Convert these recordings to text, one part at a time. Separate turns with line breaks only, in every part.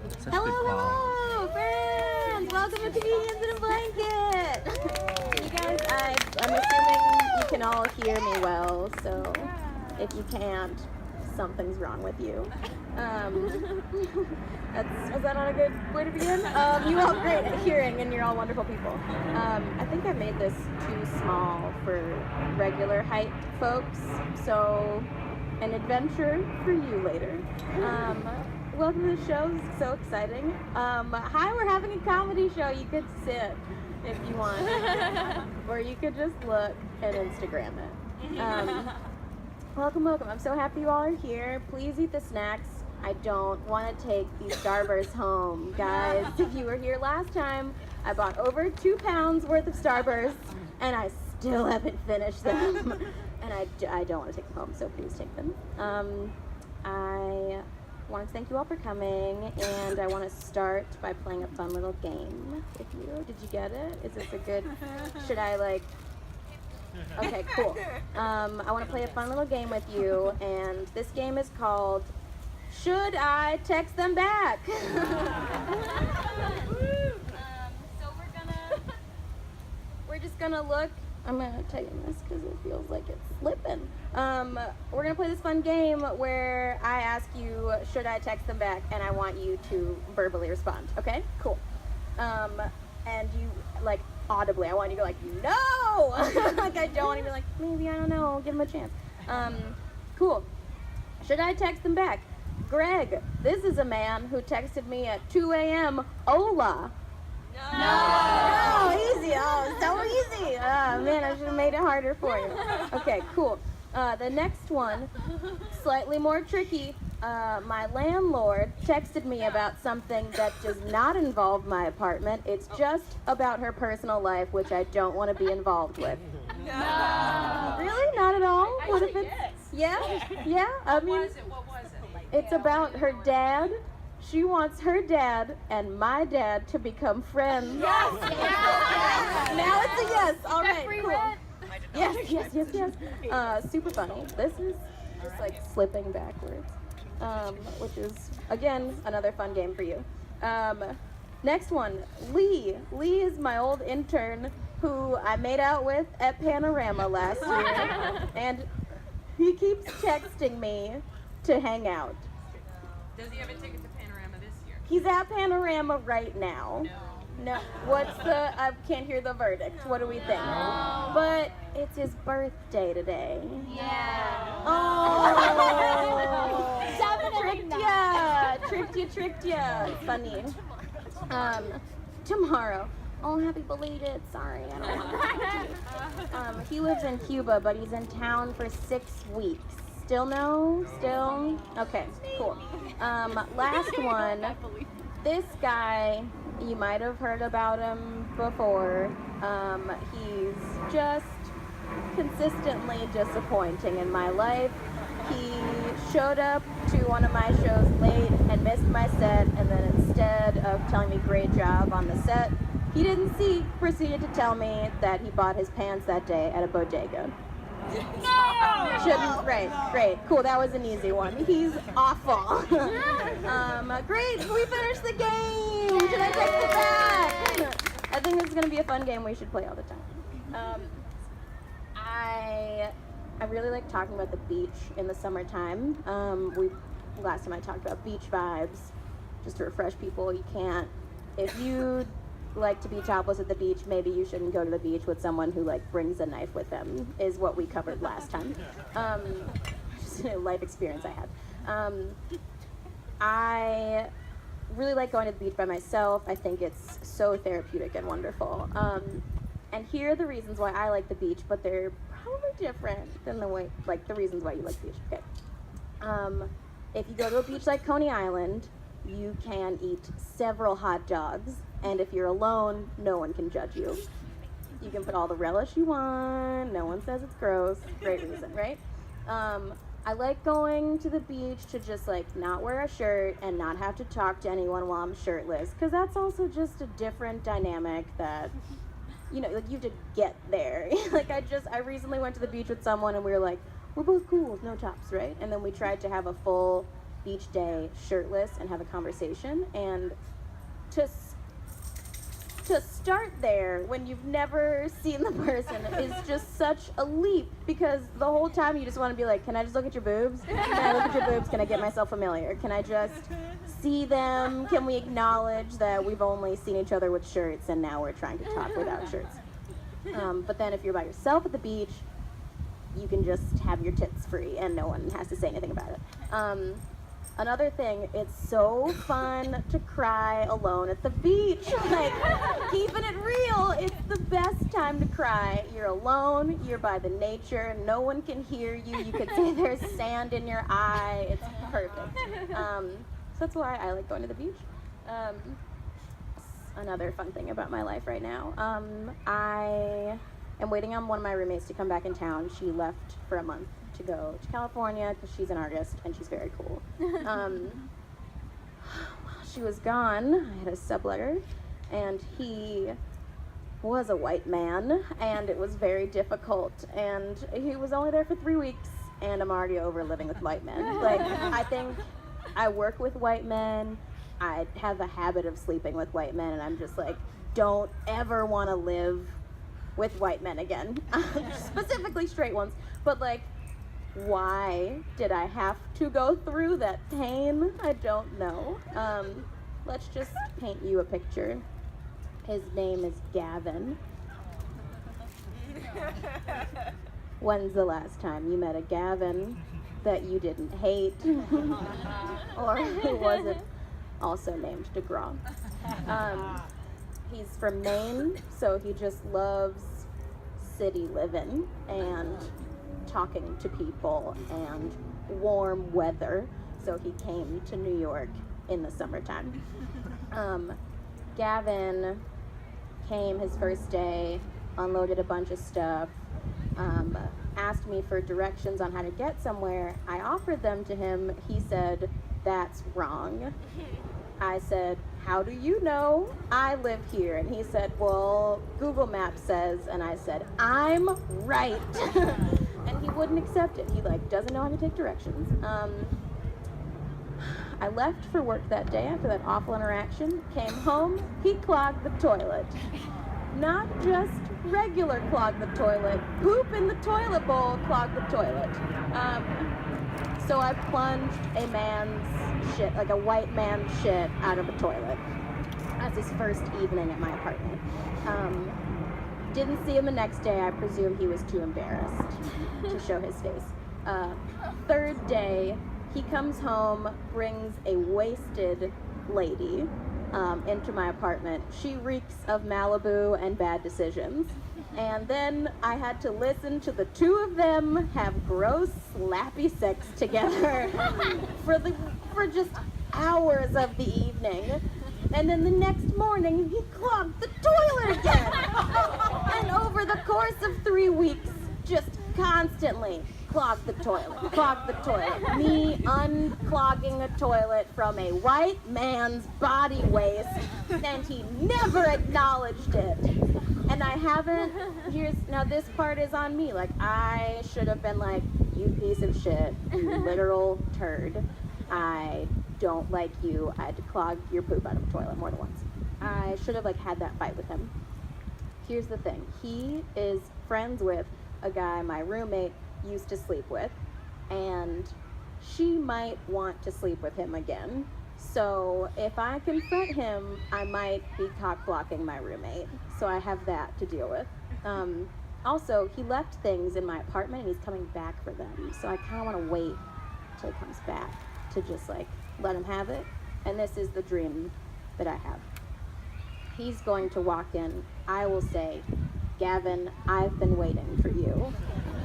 Such
Hello,
good calls.
hello, friends! Welcome to Comedians in a Blanket! You guys, I'm assuming you can all hear me well, so if you can't, something's wrong with you. Was that not a good way to begin? You all great at hearing, and you're all wonderful people. I think I made this too small for regular height folks, so an adventure for you later. Welcome to the show. This is so exciting. Hi, we're having a comedy show. You could sit if you want, or you could just look and Instagram it. Welcome, welcome. I'm so happy you all are here. Please eat the snacks. I don't want to take these Starbursts home. Guys, if you were here last time, I bought over 2 pounds worth of Starbursts, and I still haven't finished them. And I don't want to take them home, so please take them. I want to thank you all for coming, and I want to start by playing a fun little game with you. Did you get it? Is this a good, should I like, okay, cool. I want to play a fun little game with you, and this game is called Should I Text Them Back? So we're just gonna look. I'm gonna tighten this because it feels like it's slipping. We're gonna play this fun game where I ask you, should I text them back? And I want you to verbally respond. Okay, cool. And you like audibly. I want you to go like, no. Like I don't want to be like, maybe, I don't know. I'll give them a chance. Cool. Should I text them back? Greg, this is a man who texted me at 2 a.m. Hola. No, easy. Oh, so easy. Oh, man, I should have made it harder for you. Okay, cool. The next one, slightly more tricky. My landlord texted me about something that does not involve my apartment. It's just about her personal life, which I don't want to be involved with. No. Really? Not at all? What if it's... Yeah? Yeah? I mean...
What was it?
It's about her dad. She wants her dad and my dad to become friends. Yes! Yes! Now it's a yes. All right, cool. Yes. Super funny. This is just like slipping backwards, which is, again, another fun game for you. Next one, Lee. Lee is my old intern who I made out with at Panorama last year, and he keeps texting me to hang out.
Does he have a ticket to Panorama this year?
He's at Panorama right now. No. What's the, I can't hear the verdict. What do we think? No. But it's his birthday today. Yeah. Oh. Tricked ya. Funny. Tomorrow. Oh, happy belated. Sorry, I don't want to. He lives in Cuba, but he's in town for 6 weeks. Still no? Still? Okay, cool. Last one. This guy, you might have heard about him before. He's just consistently disappointing in my life. He showed up to one of my shows late and missed my set, and then instead of telling me great job on the set, he didn't see, proceeded to tell me that he bought his pants that day at a bodega. No! Shouldn't, great, cool, that was an easy one. He's awful. Great, we finished the game! Should I take it back? I think this is going to be a fun game we should play all the time. I really like talking about the beach in the summertime. Last time I talked about beach vibes, just to refresh people, you can't, if you like to be topless at the beach, maybe you shouldn't go to the beach with someone who like brings a knife with them, is what we covered last time. Just a life experience I had. I really like going to the beach by myself. I think it's so therapeutic and wonderful. And here are the reasons why I like the beach, but they're probably different than the reasons why you like the beach. Okay. If you go to a beach like Coney Island, you can eat several hot dogs, and if you're alone, no one can judge you. You can put all the relish you want, no one says it's gross. Great reason, right? I like going to the beach to just like not wear a shirt and not have to talk to anyone while I'm shirtless, because that's also just a different dynamic that, you know, like you have to get there. Like I recently went to the beach with someone and we were like, we're both cool with no tops, right? And then we tried to have a full beach day shirtless and have a conversation. And to start there when you've never seen the person is just such a leap, because the whole time you just want to be like, can I just look at your boobs? Can I look at your boobs? Can I get myself familiar? Can I just see them? Can we acknowledge that we've only seen each other with shirts and now we're trying to talk without shirts? But then if you're by yourself at the beach, you can just have your tits free and no one has to say anything about it. Another thing, it's so fun to cry alone at the beach. Like, keeping it real, it's the best time to cry. You're alone, you're by the nature, no one can hear you. You could say there's sand in your eye. It's perfect. So that's why I like going to the beach. Another fun thing about my life right now, I am waiting on one of my roommates to come back in town. She left for a month to go to California because she's an artist and she's very cool. While she was gone, I had a subletter, and he was a white man, and it was very difficult, and he was only there for 3 weeks, and I'm already over living with white men. Like, I think I work with white men, I have a habit of sleeping with white men, and I'm just like, don't ever want to live with white men again. Specifically straight ones, but like, why did I have to go through that pain? I don't know. Let's just paint you a picture. His name is Gavin. When's the last time you met a Gavin that you didn't hate? Or who wasn't also named DeGraw? He's from Maine, so he just loves city living and talking to people and warm weather, so he came to New York in the summertime. Gavin came his first day, unloaded a bunch of stuff, asked me for directions on how to get somewhere. I offered them to him. He said, "That's wrong." I said, "How do you know? I live here." And he said, "Well, Google Maps says." And I said, "I'm right." And he wouldn't accept it. He doesn't know how to take directions. I left for work that day after that awful interaction. Came home, he clogged the toilet. Not just regular clogged the toilet, poop in the toilet bowl clogged the toilet. So I plunged a man's shit, like a white man's shit, out of a toilet. That's his first evening at my apartment. Didn't see him the next day. I presume he was too embarrassed to show his face. Third day, he comes home, brings a wasted lady into my apartment. She reeks of Malibu and bad decisions. And then I had to listen to the two of them have gross, slappy sex together for just hours of the evening. And then the next morning, he clogged the toilet again. And over the course of 3 weeks, just constantly clogged the toilet. Me unclogging a toilet from a white man's body waste, and he never acknowledged it. And I haven't, now this part is on me. Like, I should have been like, "You piece of shit, you literal turd. I don't like you. I had to clog your poop out of a toilet more than once." I should have had that fight with him. Here's the thing. He is friends with a guy my roommate used to sleep with, and she might want to sleep with him again. So if I confront him, I might be cock blocking my roommate. So I have that to deal with. Also, he left things in my apartment and he's coming back for them. So I kind of want to wait till he comes back to just let him have it. And this is the dream that I have. He's going to walk in. I will say, "Gavin, I've been waiting for you."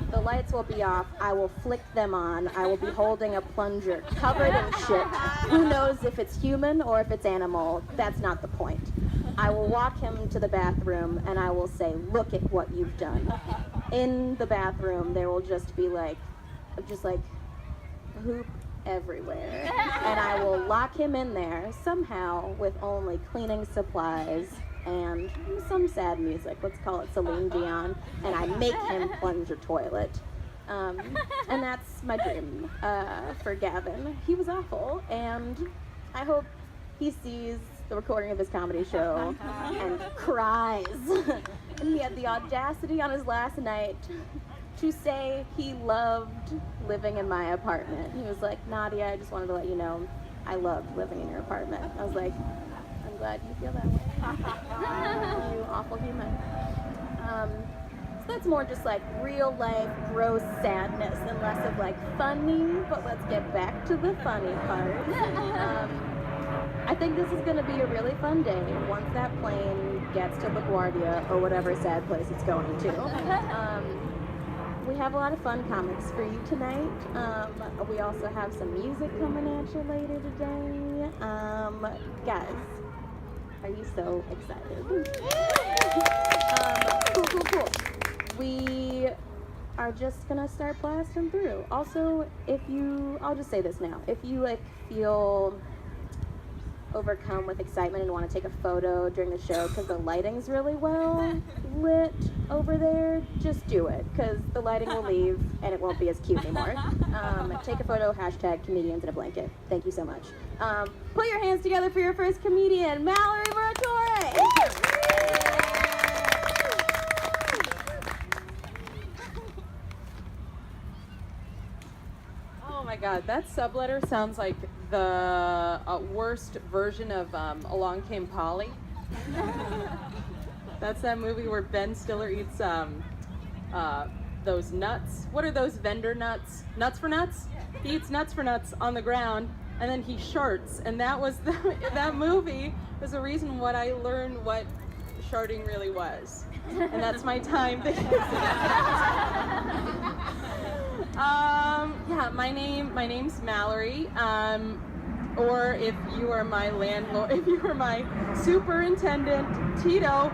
The lights will be off. I will flick them on. I will be holding a plunger covered in shit. Who knows if it's human or if it's animal? That's not the point. I will walk him to the bathroom and I will say, "Look at what you've done." In the bathroom, there will just be poop everywhere. And I will lock him in there somehow with only cleaning supplies and some sad music. Let's call it Celine Dion. And I make him plunge a toilet. And that's my dream for Gavin. He was awful, and I hope he sees the recording of his comedy show and cries. And he had the audacity on his last night to say he loved living in my apartment. He was like, Nadia, I just wanted to let you know I loved living in your apartment. I was like, I'm glad you feel that way. You awful human. So that's more just like real life gross sadness and less of like funny, but let's get back to the funny part. I think this is going to be a really fun day once that plane gets to LaGuardia or whatever sad place it's going to. We have a lot of fun comics for you tonight. We also have some music coming at you later today. Guys, are you so excited? Cool. We are just gonna start blasting through. Also, I'll just say this now, if you like feel overcome with excitement and want to take a photo during the show because the lighting's really well lit over there, just do it because the lighting will leave and it won't be as cute anymore. Take a photo, #comedians in a blanket. Thank you so much. Put your hands together for your first comedian, Mallory Muratore.
Oh my God, that subletter sounds like the worst version of Along Came Polly. That's that movie where Ben Stiller eats those nuts. What are those vendor nuts? Nuts for nuts? He eats nuts for nuts on the ground, and then he sharts. And that was that movie was the reason what I learned what sharting really was. And that's my time. Yeah, my name's Mallory. Or if you are my landlord, if you are my superintendent, Tito,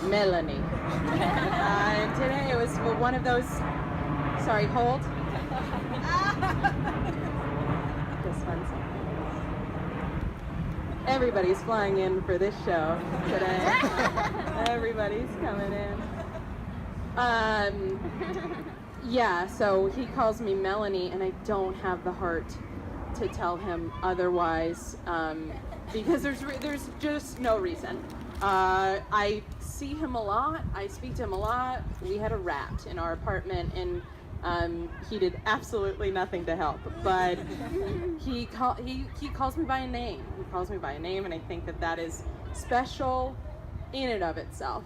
Melanie. And today it was one of those. Sorry, hold. Just 1 second. Everybody's flying in for this show today. Everybody's coming in. Yeah, so he calls me Melanie, and I don't have the heart to tell him otherwise, because there's just no reason. I see him a lot. I speak to him a lot. We had a rat in our apartment, and he did absolutely nothing to help. But he calls me by a name. He calls me by a name, and I think that is special in and of itself.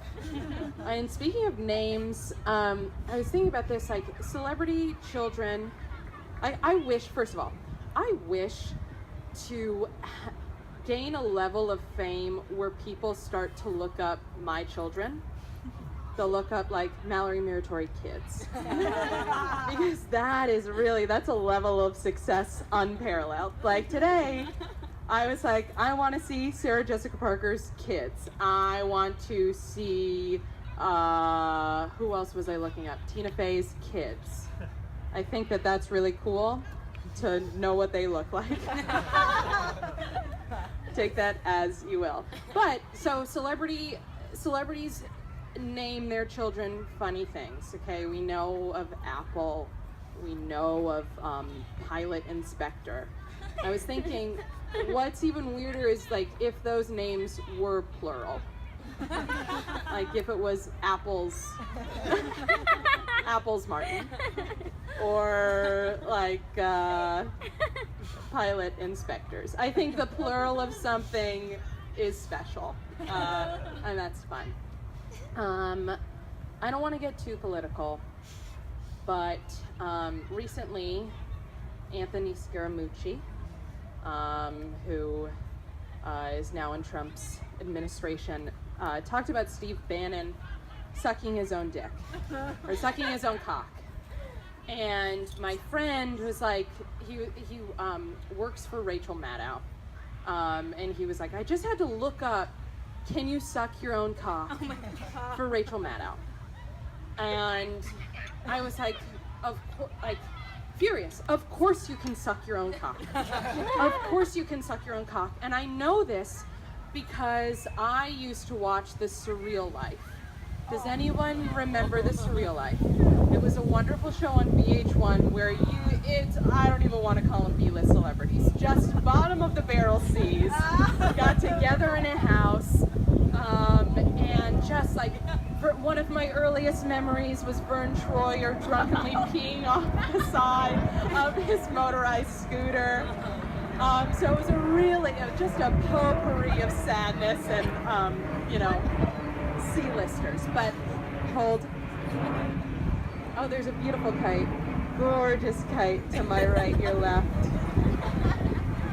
And speaking of names, I was thinking about this, like celebrity children. I wish, first of all, I wish to gain a level of fame where people start to look up my children. They'll look up like Mallory Muratore kids. Because that's a level of success unparalleled. Like today, I was like, I want to see Sarah Jessica Parker's kids. I want to see, who else was I looking up? Tina Fey's kids. I think that's really cool to know what they look like. Take that as you will. But, so celebrities name their children funny things, okay? We know of Apple. We know of Pilot Inspector. I was thinking, what's even weirder is like if those names were plural. Like if it was Apple's Martin, or like Pilot Inspectors. I think the plural of something is special, and that's fun. I don't want to get too political, but recently Anthony Scaramucci, who is now in Trump's administration, talked about Steve Bannon sucking his own dick, or sucking his own cock. And my friend was like, he works for Rachel Maddow, and he was like, I just had to look up, can you suck your own cock for Rachel Maddow? And I was like, furious. Of course you can suck your own cock. Of course you can suck your own cock. And I know this because I used to watch The Surreal Life Does anyone remember The Surreal Life? It was a wonderful show on VH1 where I don't even want to call them B-list celebrities, just bottom of the barrel C's got together in a house, and just like, one of my earliest memories was Vern Troyer drunkenly peeing off the side of his motorized scooter. So it was just a potpourri of sadness and, C-listers. But hold. Oh, there's a beautiful kite. Gorgeous kite to my right, your left.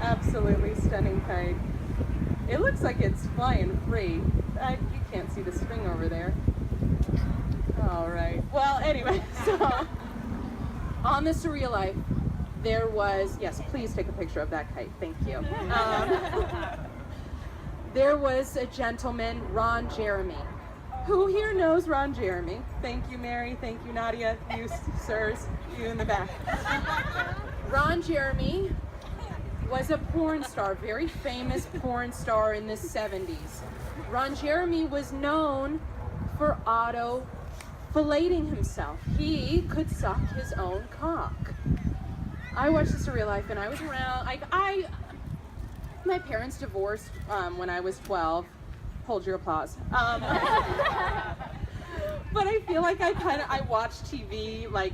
Absolutely stunning kite. It looks like it's flying free. You can't see the string over there. All right. Well, anyway, so on The Surreal Life, there was, yes, please take a picture of that kite. Thank you. There was a gentleman, Ron Jeremy. Who here knows Ron Jeremy? Thank you, Mary. Thank you, Nadia. You, sirs, you in the back. Ron Jeremy was a porn star, very famous porn star in the 70s. Ron Jeremy was known for auto-filleting himself. He could suck his own cock. I watched The Surreal Life, and I was around, my parents divorced when I was 12. Hold your applause. But I feel like I watched TV like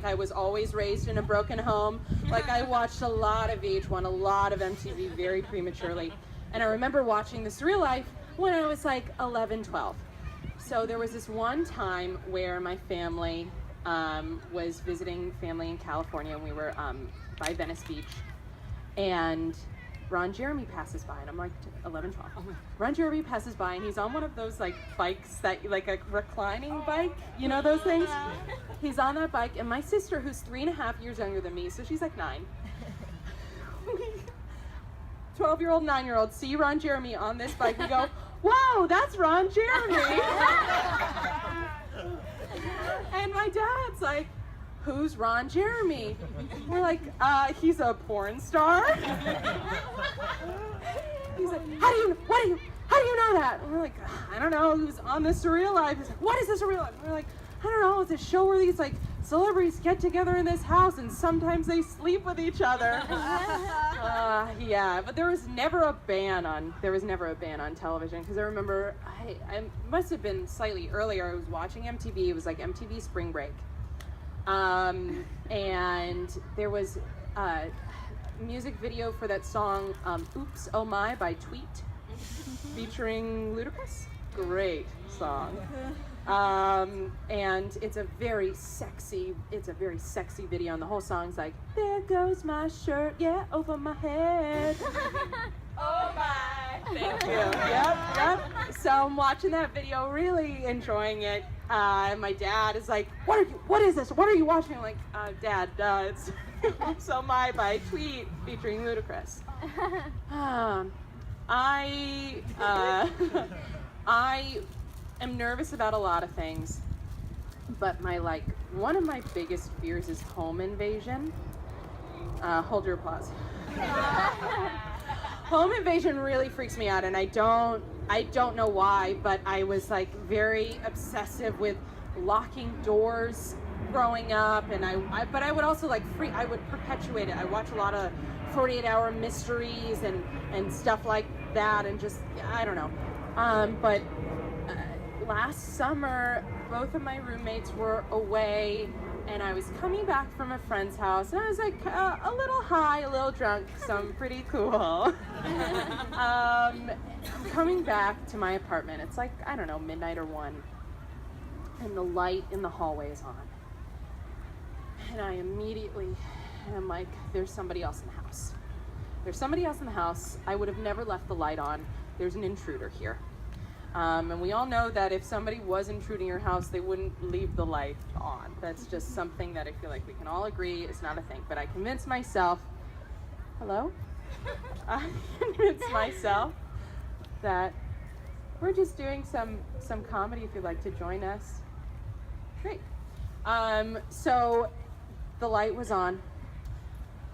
I was always raised in a broken home. Like I watched a lot of VH1, a lot of MTV very prematurely. And I remember watching The Surreal Life when I was like 11, 12. So there was this one time where my family was visiting family in California, and we were by Venice Beach, and Ron Jeremy passes by, and I'm like 11, 12. Ron Jeremy passes by, and he's on one of those like bikes that, like a reclining bike, you know those things? He's on that bike, and my sister, who's 3.5 years younger than me, so she's like 9. 12-year-old, 9-year-old see Ron Jeremy on this bike, we go, "Whoa, that's Ron Jeremy!" And my dad's like, "Who's Ron Jeremy?" We're like, he's a porn star." He's like, how do you know that? And we're like, "I don't know, he was on The Surreal Life." He's like, "What is The Surreal Life?" And we're like, "I don't know, it's a show where these like celebrities get together in this house and sometimes they sleep with each other." Yeah, but there was never a ban on television, because I remember I must have been slightly earlier. I was watching MTV. It was like MTV Spring Break. And there was a music video for that song, "Oops, Oh My" by Tweet, featuring Ludacris. Great song. And it's a very sexy video, and the whole song's like, "There goes my shirt, yeah, over my head." Oh my! Thank you. Yep. So I'm watching that video, really enjoying it. My dad is like, "What is this? What are you watching?" I'm like, "Dad, it's Oops, Oh My by Tweet featuring Ludacris." I am nervous about a lot of things, but one of my biggest fears is home invasion. Hold your applause. Home invasion really freaks me out, and I don't know why, but I was like very obsessive with locking doors growing up, and but I would also I would perpetuate it. I watch a lot of 48-hour mysteries and stuff like that, and just, I don't know. But last summer, both of my roommates were away, and I was coming back from a friend's house, and I was like a little high, a little drunk, so I'm pretty cool. I'm coming back to my apartment. It's like, I don't know, midnight or 1, and the light in the hallway is on. And I immediately am like, there's somebody else in the house. There's somebody else in the house. I would have never left the light on. There's an intruder here. And we all know that if somebody was intruding your house, they wouldn't leave the light on. That's just something that I feel like we can all agree is not a thing. But I convinced myself, hello? I convinced myself that we're just doing some comedy if you'd like to join us. Great. So the light was on,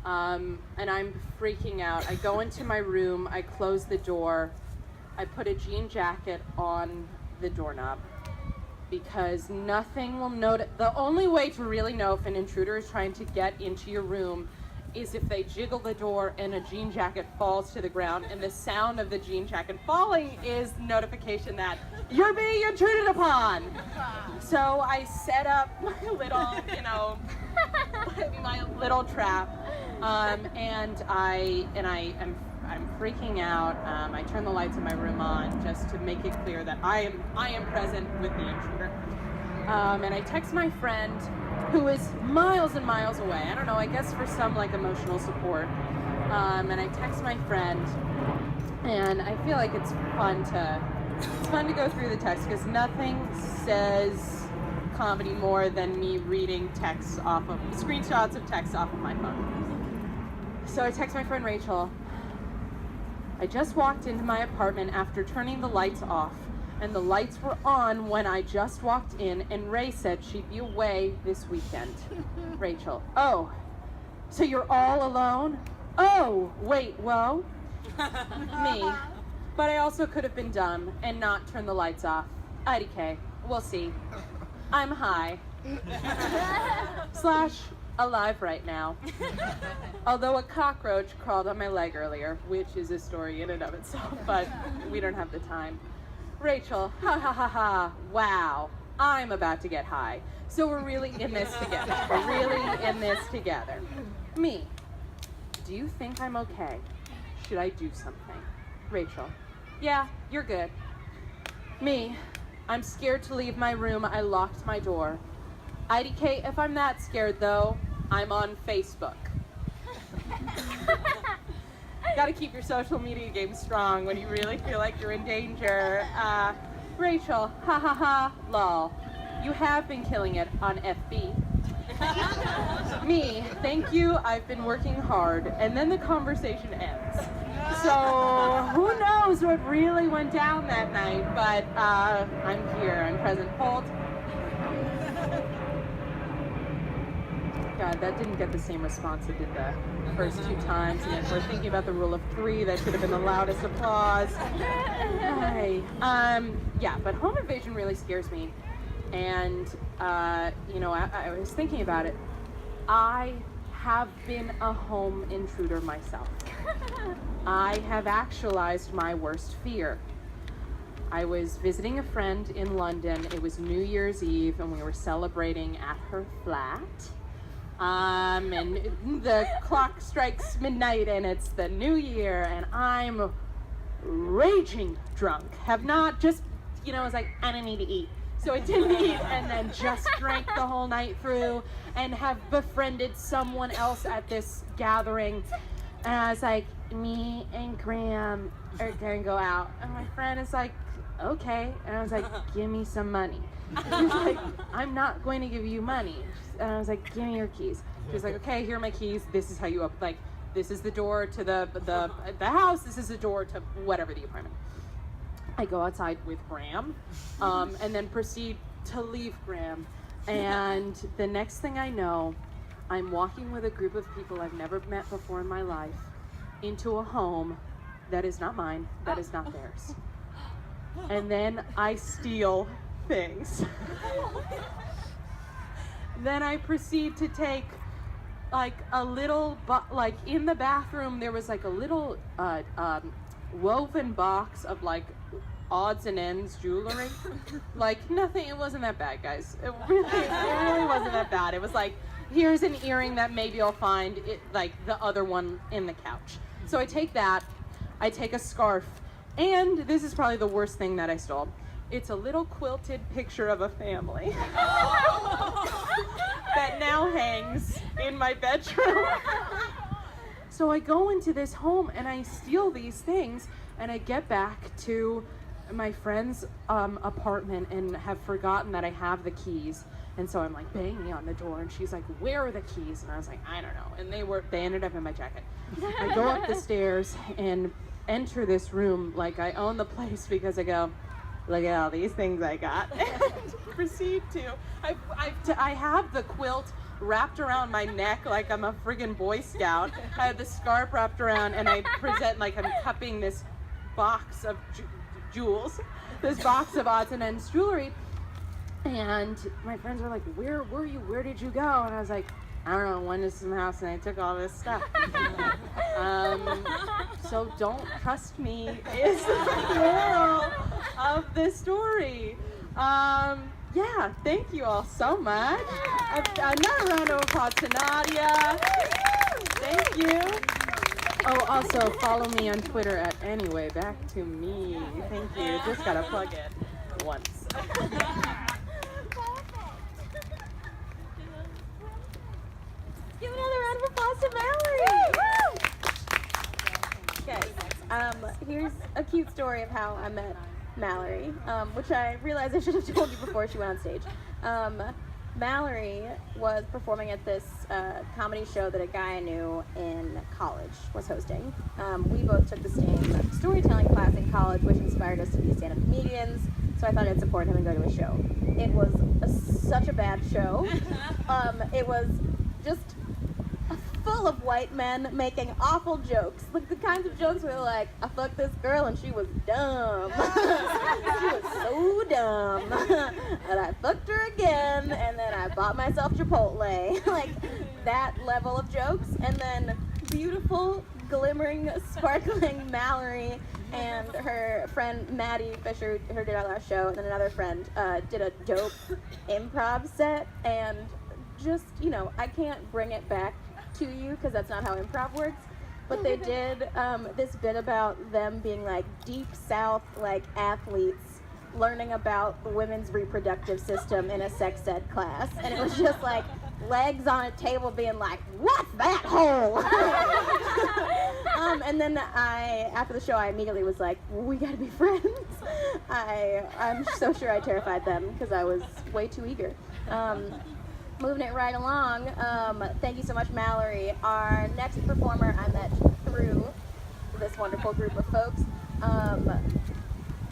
and I'm freaking out. I go into my room, I close the door, I put a jean jacket on the doorknob, because nothing will notice. The only way to really know if an intruder is trying to get into your room is if they jiggle the door and a jean jacket falls to the ground, and the sound of the jean jacket falling is notification that you're being intruded upon. So I set up my little, my little trap, and I'm freaking out. I turn the lights in my room on just to make it clear that I am present with the intruder. And I text my friend, who is miles and miles away. I don't know, I guess for some like emotional support. And I text my friend, and I feel like it's fun to go through the text, because nothing says comedy more than me reading screenshots of text off of my phone. So I text my friend Rachel. I just walked into my apartment after turning the lights off, and the lights were on when I just walked in, and Ray said she'd be away this weekend. Rachel: oh, so you're all alone? Oh, wait, whoa. Me. But I also could have been dumb and not turn the lights off. IDK, we'll see. I'm high. / alive right now. Although a cockroach crawled on my leg earlier, which is a story in and of itself, but we don't have the time. Rachel: ha ha ha ha, wow, I'm about to get high. So we're really in this together. We're really in this together. Me: do you think I'm okay? Should I do something? Rachel: yeah, you're good. Me: I'm scared to leave my room. I locked my door. IDK, if I'm that scared though, I'm on Facebook. Gotta keep your social media game strong when you really feel like you're in danger. Rachel: ha ha ha, lol. You have been killing it on FB. Me: thank you, I've been working hard. And then the conversation ends. So who knows what really went down that night, but I'm here, I'm present. Hold. God, that didn't get the same response it did the first 2 times. And if we're thinking about the rule of 3, that should have been the loudest applause. Hi. Yeah, but home invasion really scares me. And, I was thinking about it. I have been a home intruder myself. I have actualized my worst fear. I was visiting a friend in London. It was New Year's Eve, and we were celebrating at her flat. And the clock strikes midnight, and it's the new year, and I'm raging drunk. Have not just, I was like, I don't need to eat. So I didn't eat, and then just drank the whole night through, and have befriended someone else at this gathering. And I was like, me and Graham are gonna go out. And my friend is like, okay. And I was like, give me some money. She was like, I'm not going to give you money. And I was like, give me your keys. She was like, okay, here are my keys. This is how you open. Like, this is the door to the house. This is the door to whatever the apartment. I go outside with Graham, and then proceed to leave Graham. And the next thing I know, I'm walking with a group of people I've never met before in my life into a home that is not mine, that is not theirs. And then I steal things. Then I proceed to take like a little, like in the bathroom there was like a little woven box of like odds and ends jewelry. Like nothing, it wasn't that bad, guys. It really wasn't that bad. It was like, here's an earring that maybe I'll find it, like the other one in the couch. So I take that, I take a scarf, and this is probably the worst thing that I stole. It's a little quilted picture of a family that now hangs in my bedroom. So I go into this home and I steal these things, and I get back to my friend's apartment and have forgotten that I have the keys. And so I'm like banging on the door, and she's like, where are the keys? And I was like, I don't know. And they ended up in my jacket. I go up the stairs and enter this room like I own the place, because I go, look at all these things I got. And proceed to, I have the quilt wrapped around my neck like I'm a friggin' Boy Scout. I have the scarf wrapped around, and I present like I'm cupping this box of jewels, this box of odds and ends jewelry. And my friends were like, where were you? Where did you go? And I was like, I don't know, went to some house and I took all this stuff. So don't trust me is the moral of this story. Yeah, thank you all so much. Another round of applause to Nadia. Thank you. Oh, also follow me on Twitter at Anyway Back to Me. Thank you. Just gotta plug it once.
Give another round of applause to Mallory. Okay, here's a cute story of how I met Mallory, which I realized I should have told you before she went on stage. Mallory was performing at this comedy show that a guy I knew in college was hosting. We both took the same storytelling class in college, which inspired us to be stand-up comedians, so I thought I'd support him and go to his show. It was such a bad show. It was just full of white men making awful jokes. Like the kinds of jokes where like, I fucked this girl and she was dumb. She was so dumb. And I fucked her again and then I bought myself Chipotle. Like that level of jokes. And then beautiful, glimmering, sparkling Mallory and her friend Maddie Fisher, who did our last show, and then another friend did a dope improv set. And just, you know, I can't bring it back to you because that's not how improv works, but they did this bit about them being like deep south like athletes learning about the women's reproductive system in a sex ed class, and it was just like legs on a table being like, what's that hole? And then after the show I immediately was like, we gotta be friends. I'm so sure I terrified them because I was way too eager. Moving it right along, thank you so much, Mallory. Our next performer I met through this wonderful group of folks.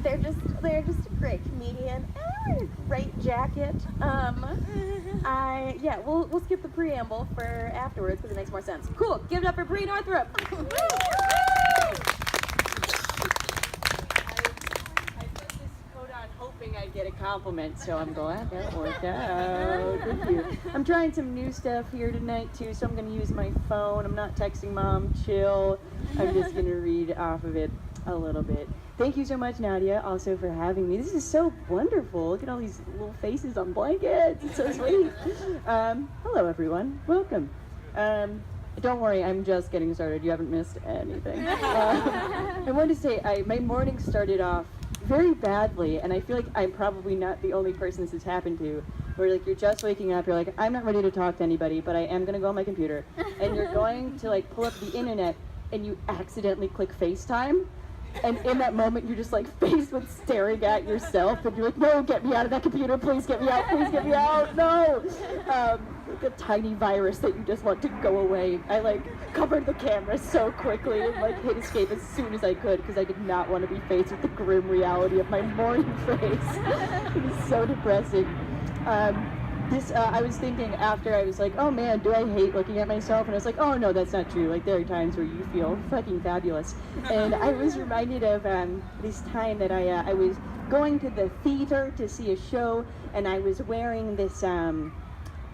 They're just a great comedian and a great jacket. We'll skip the preamble for afterwards because it makes more sense. Cool, give it up for Bre Northrup.
Hoping I'd get a compliment, so I'm glad that worked out. Thank you. I'm trying some new stuff here tonight too, so I'm going to use my phone. I'm not texting Mom, chill. I'm just going to read off of it a little bit. Thank you so much, Nadia, also for having me. This is so wonderful. Look at all these little faces on blankets. It's so sweet. Hello, everyone. Welcome. Don't worry, I'm just getting started. You haven't missed anything. I wanted to say, my morning started off very badly, and I feel like I'm probably not the only person this has happened to, where like you're just waking up, you're like, I'm not ready to talk to anybody, but I am going to go on my computer, and you're going to like pull up the internet, and you accidentally click FaceTime, and in that moment you're just like faced with staring at yourself, and you're like, no, get me out of that computer, please get me out, no! Like a tiny virus that you just want to go away. I like covered the camera so quickly and like hit escape as soon as I could because I did not want to be faced with the grim reality of my morning face. It was so depressing. I was thinking after, I was like, oh man, do I hate looking at myself? And I was like, oh no, that's not true. Like there are times where you feel fucking fabulous. And I was reminded of this time that I was going to the theater to see a show, and I was wearing this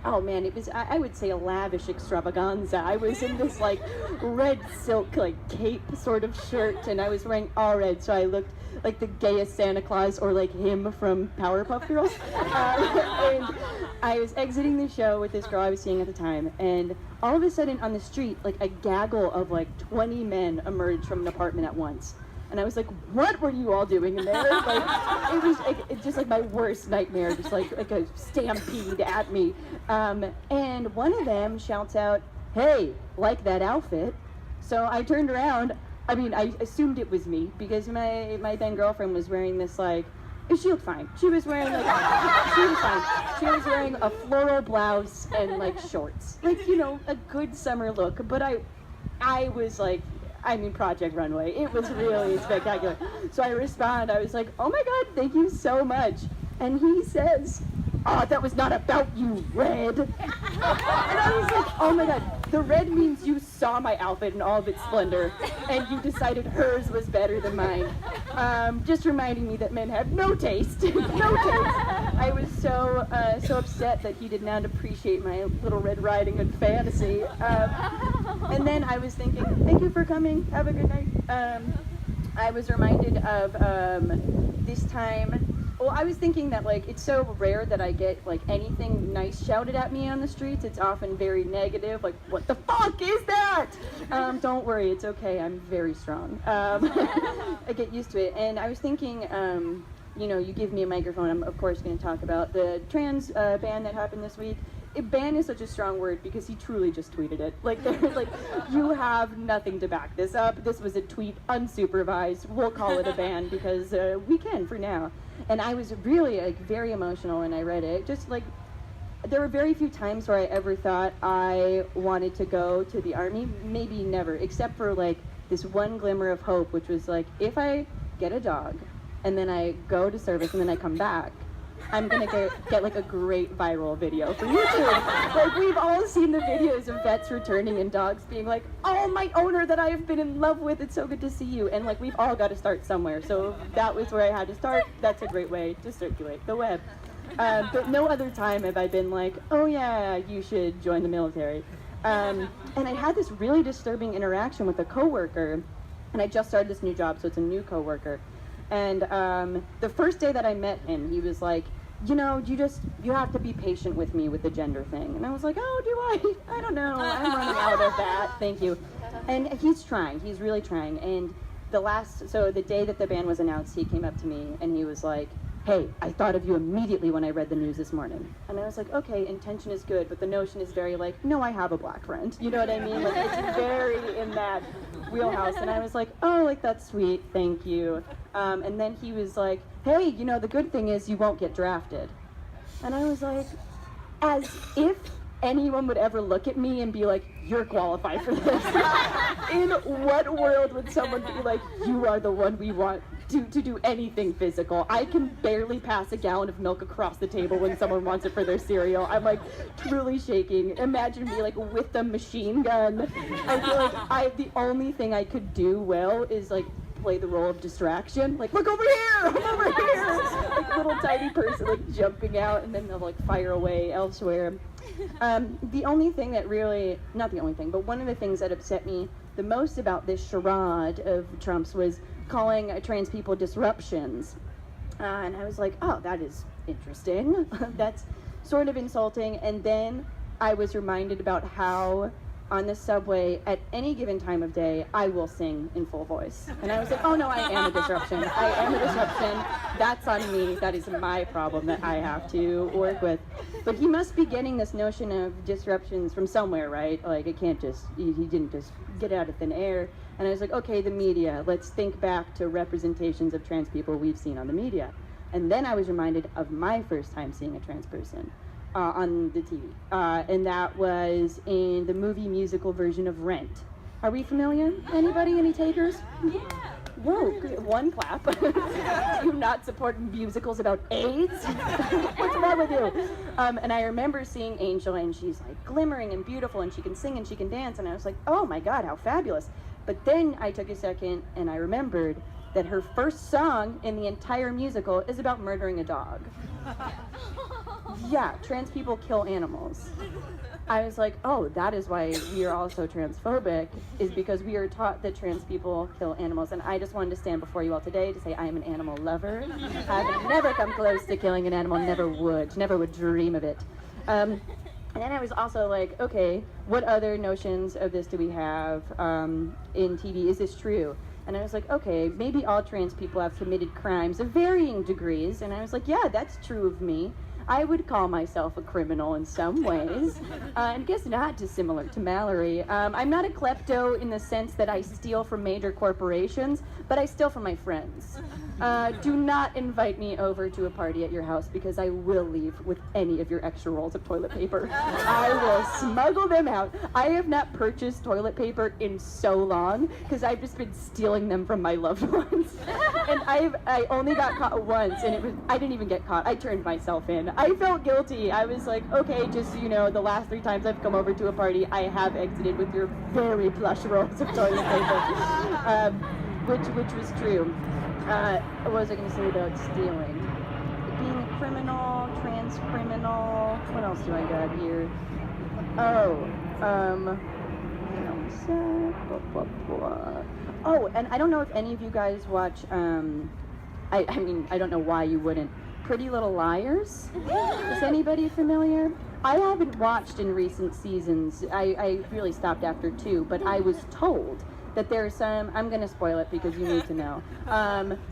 oh man, it was, I would say, a lavish extravaganza. I was in this like red silk like cape sort of shirt, and I was wearing all red, so I looked like the gayest Santa Claus, or like him from Powerpuff Girls. And I was exiting the show with this girl I was seeing at the time, and all of a sudden on the street, like a gaggle of like 20 men emerged from an apartment at once. And I was like, what were you all doing in there? Like, it was like, it's just like my worst nightmare, just like a stampede at me. And one of them shouts out, hey, like that outfit. So I turned around. I mean, I assumed it was me because my then girlfriend was wearing this like, she looked fine. She was wearing like, she was fine. She was wearing a floral blouse and like shorts. Like, you know, a good summer look. But I was like, Project Runway. It was really spectacular. So I respond, I was like, oh my God, thank you so much. And he says, oh, that was not about you, Red. And I was like, oh my God, the red means you saw my outfit in all of its splendor, and you decided hers was better than mine. Just reminding me that men have no taste. No taste. I was so upset that he did not appreciate my Little Red Riding Hood fantasy. And then I was thinking, thank you for coming. Have a good night. I was reminded of this time. Well, I was thinking that, like, it's so rare that I get, like, anything nice shouted at me on the streets. It's often very negative, like, what the fuck is that? Don't worry, it's okay. I'm very strong. I get used to it. And I was thinking, you know, you give me a microphone, I'm, of course, going to talk about the trans ban that happened this week. Ban is such a strong word because he truly just tweeted it. Like, you have nothing to back this up. This was a tweet unsupervised. We'll call it a ban because we can for now. And I was really, like, very emotional when I read it. Just, like, there were very few times where I ever thought I wanted to go to the army. Maybe never, except for, like, this one glimmer of hope, which was, like, if I get a dog and then I go to service and then I come back, I'm gonna get like a great viral video for YouTube. Like, we've all seen the videos of vets returning and dogs being like, oh, my owner that I have been in love with, it's so good to see you. And, like, we've all got to start somewhere. So that was where I had to start. That's a great way to circulate the web. But no other time have I been like, oh yeah, you should join the military. And I had this really disturbing interaction with a coworker, and I just started this new job, so it's a new coworker. And the first day that I met him, he was like, you know, you have to be patient with me with the gender thing. And I was like, oh, do I? I don't know. I'm running out of that. Thank you. And he's trying. He's really trying. And the day that the ban was announced, he came up to me and he was like, hey, I thought of you immediately when I read the news this morning. And I was like, okay, intention is good, but the notion is very like, no, I have a black friend. You know what I mean? Like, it's very in that wheelhouse. And I was like, oh, like, that's sweet, thank you. And then he was like, hey, you know, the good thing is you won't get drafted. And I was like, as if anyone would ever look at me and be like, you're qualified for this. In what world would someone be like, you are the one we want to do anything physical? I can barely pass a gallon of milk across the table when someone wants it for their cereal. I'm like truly shaking. Imagine me like with a machine gun. I feel like the only thing I could do well is like play the role of distraction. Like, look over here! I'm over here! Like little tiny person like jumping out, and then they'll like fire away elsewhere. The only thing that really, not the only thing, but one of the things that upset me the most about this charade of Trump's was calling trans people disruptions. And I was like, oh, that is interesting. That's sort of insulting. And then I was reminded about how on the subway at any given time of day, I will sing in full voice. And I was like, oh no, I am a disruption. I am a disruption. That's on me. That is my problem that I have to work with. But he must be getting this notion of disruptions from somewhere, right? Like, it can't just, he didn't just get out of thin air. And I was like, okay, the media, let's think back to representations of trans people we've seen on the media. And then I was reminded of my first time seeing a trans person on the TV. And that was in the movie musical version of Rent. Are we familiar? Anybody? Any takers?
Yeah.
Whoa, one clap. Do you not support musicals about AIDS? What's wrong with you? And I remember seeing Angel, and she's like glimmering and beautiful, and she can sing and she can dance, and I was like, oh my God, how fabulous. But then I took a second and I remembered that her first song in the entire musical is about murdering a dog. Yeah, trans people kill animals. I was like, oh, that is why we are all so transphobic, is because we are taught that trans people kill animals. And I just wanted to stand before you all today to say I am an animal lover. I've never come close to killing an animal, never would dream of it. And then I was also like, okay, what other notions of this do we have in TV? Is this true? And I was like, okay, maybe all trans people have committed crimes of varying degrees. And I was like, yeah, that's true of me. I would call myself a criminal in some ways. I guess not dissimilar to Mallory. I'm not a klepto in the sense that I steal from major corporations, but I steal from my friends. Do not invite me over to a party at your house because I will leave with any of your extra rolls of toilet paper. I will smuggle them out. I have not purchased toilet paper in so long because I've just been stealing them from my loved ones. And I only got caught once, and I didn't even get caught. I turned myself in. I felt guilty. I was like, okay, just so you know, the last 3 times I've come over to a party, I have exited with your very plush rolls of toilet paper, which was true. What was I going to say about stealing? Being a criminal, trans criminal. What else do I got here? Oh, and I don't know if any of you guys watch, I mean, I don't know why you wouldn't. Pretty Little Liars? Is anybody familiar? I haven't watched in recent seasons. I really stopped after 2, but I was told that there's some, I'm going to spoil it because you need to know.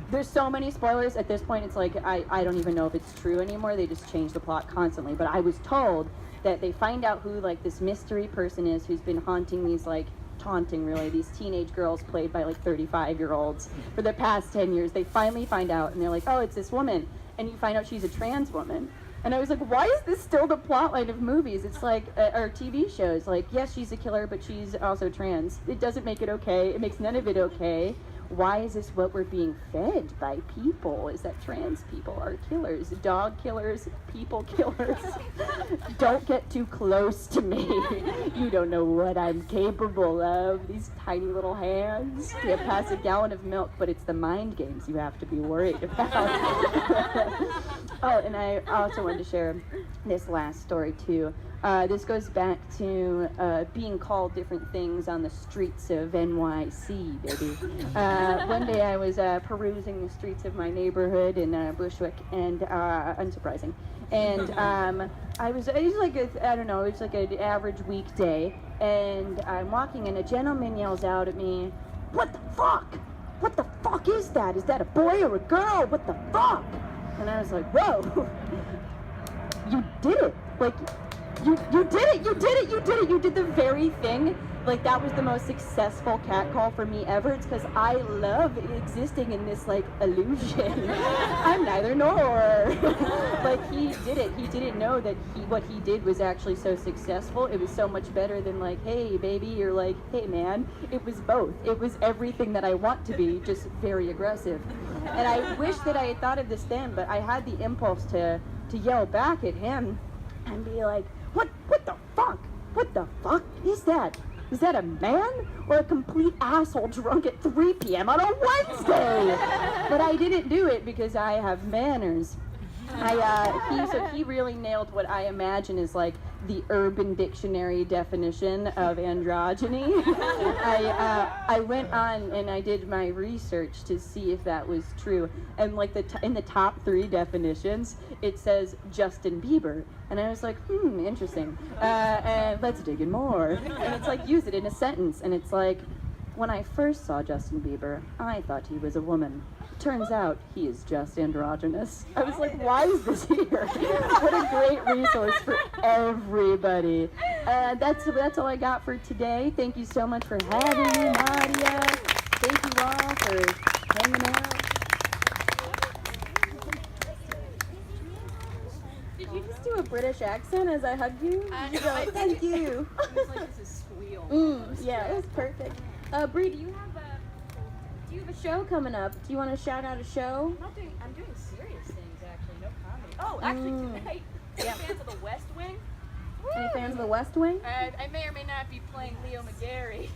There's so many spoilers at this point, it's like, I don't even know if it's true anymore. They just change the plot constantly. But I was told that they find out who, like, this mystery person is who's been haunting these, like, taunting, really, these teenage girls played by, like, 35-year-olds for the past 10 years. They finally find out, and they're like, oh, it's this woman. And you find out she's a trans woman. And I was like, why is this still the plotline of movies? It's like, or TV shows. Like, yes, she's a killer, but she's also trans. It doesn't make it okay. It makes none of it okay. Why is this what we're being fed by people? Is that trans people are killers, dog killers, people killers? Don't get too close to me. You don't know what I'm capable of. These tiny little hands. Can't pass a gallon of milk, but it's the mind games you have to be worried about. Oh, and I also wanted to share this last story too. This goes back to being called different things on the streets of NYC, baby. One day I was perusing the streets of my neighborhood in Bushwick, and unsurprising. And it was like I don't know, it was like an average weekday, and I'm walking, and a gentleman yells out at me, "What the fuck? What the fuck is that? Is that a boy or a girl? What the fuck?" And I was like, whoa, you did it. Like, you did it, you did the very thing. Like, that was the most successful catcall for me ever. It's because I love existing in this, like, illusion. I'm neither nor. Like, he did it. He didn't know that what he did was actually so successful. It was so much better than, like, hey, baby, or, like, hey, man. It was both. It was everything that I want to be, just very aggressive. And I wish that I had thought of this then, but I had the impulse to yell back at him and be like, what the fuck? What the fuck is that? Is that a man or a complete asshole drunk at 3 p.m. on a Wednesday? But I didn't do it because I have manners. So he really nailed what I imagine is like the Urban Dictionary definition of androgyny. I went on and I did my research to see if that was true. And like in the top 3 definitions, it says Justin Bieber. And I was like, interesting. And let's dig in more. And it's like, use it in a sentence. And it's like, when I first saw Justin Bieber, I thought he was a woman. Turns out he is just androgynous. I was like, why is this here? What a great resource for everybody. That's all I got for today. Thank you so much for having me, Nadia. Thank you all for hanging out.
Did you just do a British accent as I hugged you? Did you go, thank you?
It was like this squeal.
Yeah, it was perfect. Bre, do you have a show coming up? Do you want to shout out a show?
I'm doing serious things, actually, no comedy. Oh, actually, tonight, fans of the West Wing?
Any fans of the West Wing?
I may or may not be playing Leo McGarry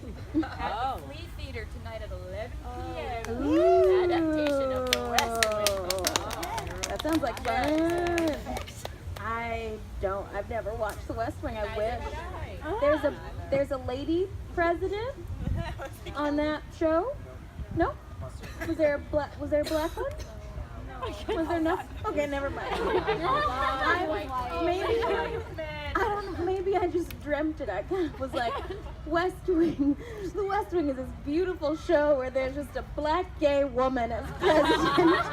at the Flea Theater tonight at 11 p.m.
Ooh.
Adaptation of the West Wing.
That sounds like fun. I've never watched the West Wing. I wish. There's a lady president on that show. No? Was there a black one? No. Was there no? Okay, never mind. Maybe I just dreamt it. I kind of was like, West Wing. The West Wing is this beautiful show where there's just a black gay woman as president.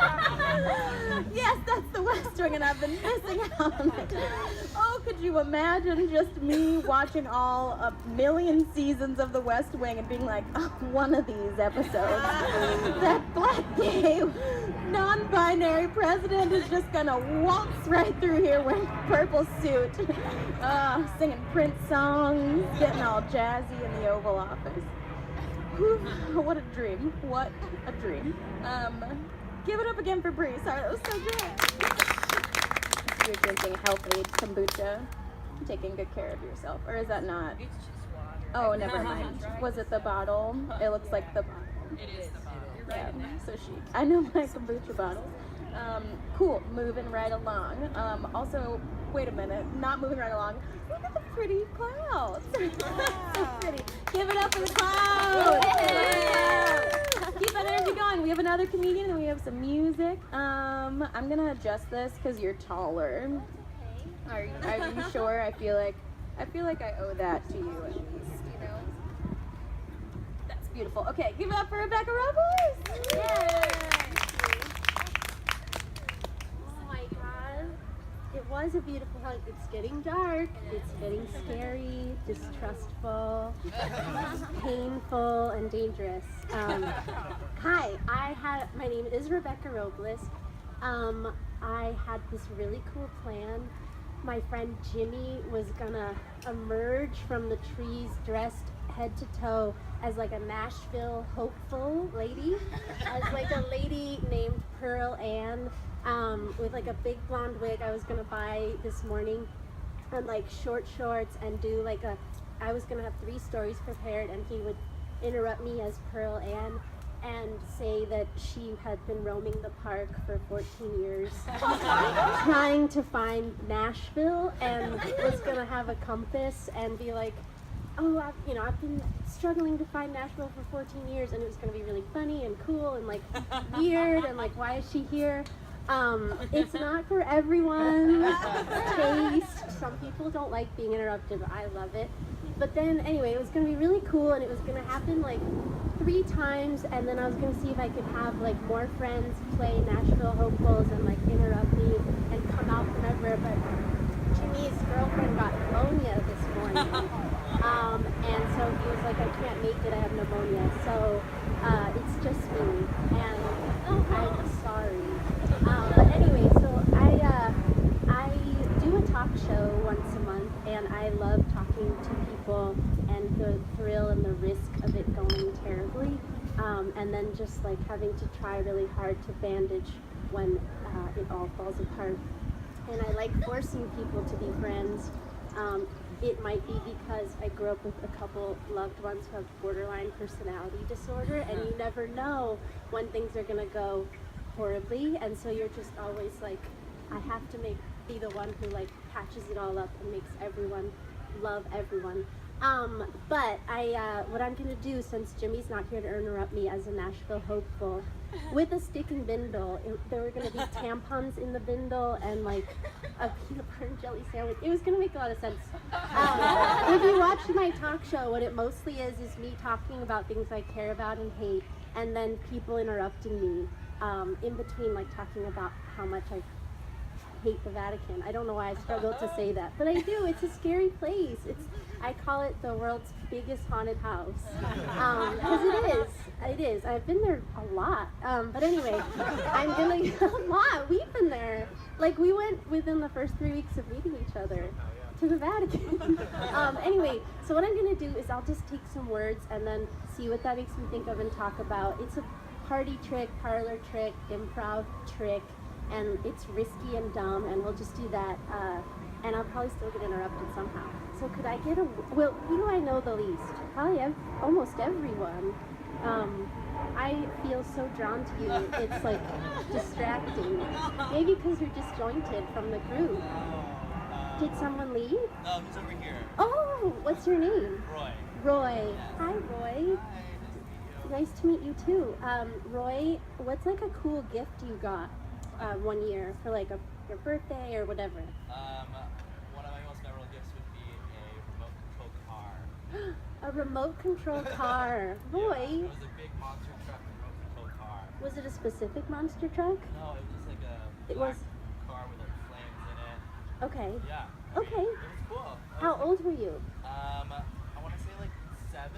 Yes, that's the West Wing, and I've been missing out on it. Oh, could you imagine just me watching all 1,000,000 seasons of the West Wing and being like, oh, one of these episodes, that black gay non-binary president is just gonna waltz right through here wearing a purple suit, singing Prince songs, getting all jazzy in the Oval Office. Whew, what a dream. What a dream. Give it up again for Bre. Sorry, that was so good. You're drinking healthy kombucha. You're taking good care of yourself. Or is that not?
It's just water.
Oh, never mind. Was it the bottle? It looks like the bottle.
It is the bottle. You're right.
Yeah, so chic. I know my kombucha bottles. Cool, moving right along. Also, wait a minute, not moving right along. Look at the pretty clouds. So pretty. Give it up for the clouds. Keep that energy going. We have another comedian and we have some music. I'm gonna adjust this because you're taller. Are you sure? I feel like I owe that to you at least, you know? That's beautiful. Okay, give it up for Rebecca Robles.
Yay! Oh my god. It was a beautiful hug. It's getting dark. It's getting scary, distrustful, painful, and dangerous. Hi, my name is Rebecca Robles. I had this really cool plan. My friend Jimmy was gonna emerge from the trees dressed head to toe as like a Nashville hopeful lady, as like a lady named Pearl Ann, with like a big blonde wig I was gonna buy this morning, and like short shorts, and do like I was gonna have 3 stories prepared, and he would interrupt me as Pearl Ann and say that she had been roaming the park for 14 years trying to find Nashville, and was gonna have a compass and be like, oh, I've been struggling to find Nashville for 14 years, and it was gonna be really funny and cool and like weird, and like, why is she here? It's not for everyone's taste. Some people don't like being interrupted, but I love it. But then anyway, it was gonna be really cool, and it was gonna happen like 3 times, and then I was gonna see if I could have like more friends play Nashville hopefuls and like interrupt me and come out forever. But Jimmy's girlfriend got pneumonia this morning, and so he was like, I can't make it, I have pneumonia. So it's just me, and I'm sorry. But anyway, so I do a talk show once a month, and I love talking to people and the thrill and the risk of it going terribly, and then just like having to try really hard to bandage when it all falls apart. And I like forcing people to be friends. It might be because I grew up with a couple loved ones who have borderline personality disorder, and you never know when things are gonna go horribly, and so you're just always like, I have to be the one who like patches it all up and makes everyone love everyone. But what I'm gonna do, since Jimmy's not here to interrupt me as a Nashville hopeful, with a stick and bindle, there were gonna be tampons in the bindle and like a peanut butter and jelly sandwich. It was gonna make a lot of sense. If you watch my talk show, what it mostly is me talking about things I care about and hate, and then people interrupting me in between, like talking about how much I hate the Vatican. I don't know why I struggled to say that, but I do. It's a scary place. I call it the world's biggest haunted house, because it is. I've been there a lot, but anyway, I'm gonna a lot. We've been there. Like, we went within the first 3 weeks of meeting each other to the Vatican. Anyway, so what I'm gonna do is I'll just take some words and then see what that makes me think of and talk about. It's a party trick, parlor trick, improv trick, and it's risky and dumb, and we'll just do that, and I'll probably still get interrupted somehow. So could I get well, who do I know the least? Probably almost everyone. I feel so drawn to you, it's like distracting. Maybe because you're disjointed from the group. Did someone leave?
No, he's over here.
Oh, what's your name?
Roy.
Roy. Hi, Roy.
Hi,
Nice to meet you too. Roy, what's like a cool gift you got one year for like your birthday or whatever?
One of my most memorable gifts would be a remote control car.
A remote control car. Roy.
Yeah, it was a big monster truck remote control car.
Was it a specific monster truck?
No, it was just like a
It
black
was.
car with like flames in it.
Okay.
Yeah.
Okay.
It was cool.
How old were you?
I want to say like 7.